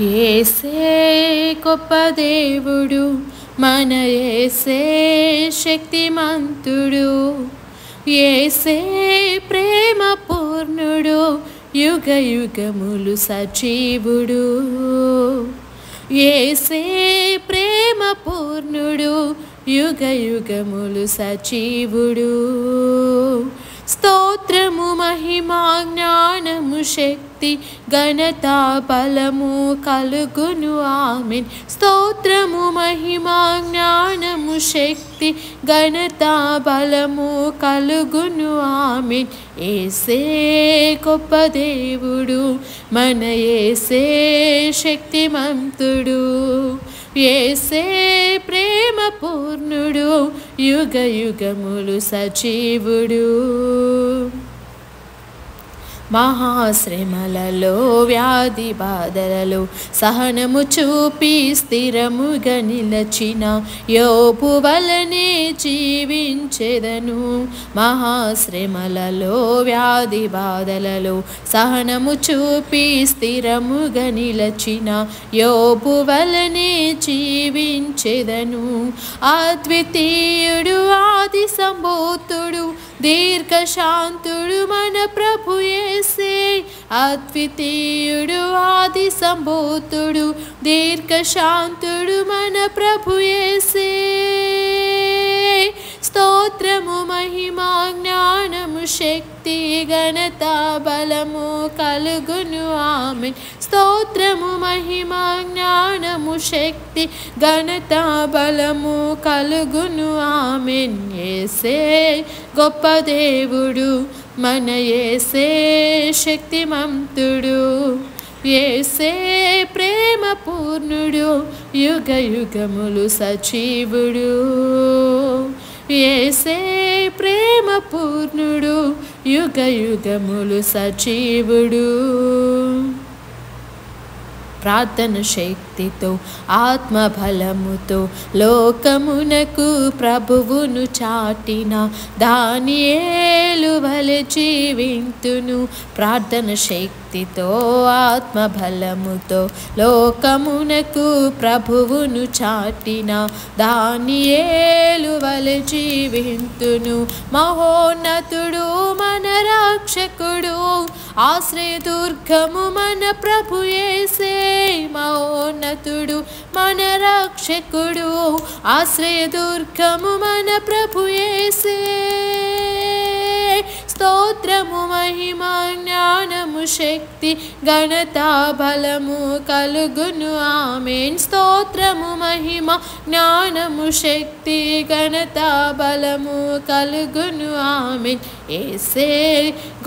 యేసే గొప్ప దేవుడు, మన యేసే శక్తిమంతుడు. యేసే ప్రేమ పూర్ణుడు, యుగ యుగములు సజీవుడు. యేసే ప్రేమ పూర్ణుడు, యుగ యుగములు సజీవుడు. స్తోత్రము మహిమా జ్ఞానము శక్తి ఘనత బలము కలుగును ఆమేన్. స్తోత్రము మహిమా జ్ఞానము శక్తి ఘనత బలము కలుగును ఆమేన్. యేసే గొప్ప దేవుడు, మన యేసే శక్తిమంతుడు. యేసే ప్రేమ పూర్ణుడు, యుగ యుగములు సజీవుడు. మహాశ్రమలలో వ్యాధి బాధలలో సహనము చూపి స్థిరముగా నిలచిన యోబు వలనే జీవించెదను. మహాశ్రమలలో వ్యాధి బాధలలో సహనము చూపి స్థిరముగా నిలచిన యోబు వలనే జీవించెదను. అద్వితీయుడు ఆది సంభూతుడు దీర్ఘశాంతుడు మన ప్రభు యేసే. అద్వితీయుడు ఆది సంభూతుడు దీర్ఘశాంతుడు మన ప్రభు యేసే. స్తోత్రము మహిమా జ్ఞానము శక్తి ఘనత బలము కలుగును ఆమేన్. స్తోత్రము మహిమా జ్ఞానము శక్తి ఘనత బలము కలుగును ఆమేన్. యేసే గొప్ప దేవుడు, మన యేసే శక్తిమంతుడు. యేసే ప్రేమ పూర్ణుడు, యుగ యుగములు సజీవుడు. యేసే ప్రేమ పూర్ణుడు, యుగ యుగములు సజీవుడు. ప్రార్థన శక్తితో ఆత్మబలముతో లోకమునకు ప్రభువును చాటిన దానియేలు వలె జీవింతును. ప్రార్థన శక్తితో ఆత్మబలముతో లోకమునకు ప్రభువును చాటిన దానియేలు వలె జీవింతును. మహోన్నతుడు మన రక్షకుడు, ఆశ్రయదుర్గము మన ప్రభు యేసే. మహోన్నతుడు మన రక్షకుడు, ఆశ్రయదుర్గము మన ప్రభు యేసే. స్తోత్రము మహిమా జ్ఞానము శక్తి ఘనత బలము కలుగును ఆమేన్. స్తోత్రము మహిమా జ్ఞానము శక్తి ఘనత బలము కలుగును ఆమేన్. యేసే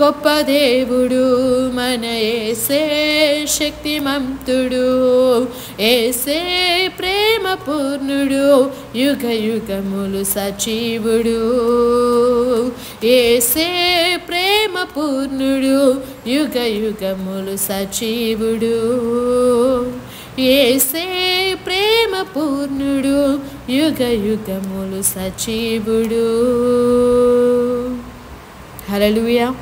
గొప్ప దేవుడు, మన యేసే శక్తిమంతుడు. యేసే ప్రేమ పూర్ణుడు, యుగ యుగములు సజీవుడు. యేసే ప్రేమ పూర్ణుడు, యుగ యుగములు సజీవుడు. యేసే ప్రేమ పూర్ణుడు, యుగ యుగములు సజీవుడు. హల్లెలూయా.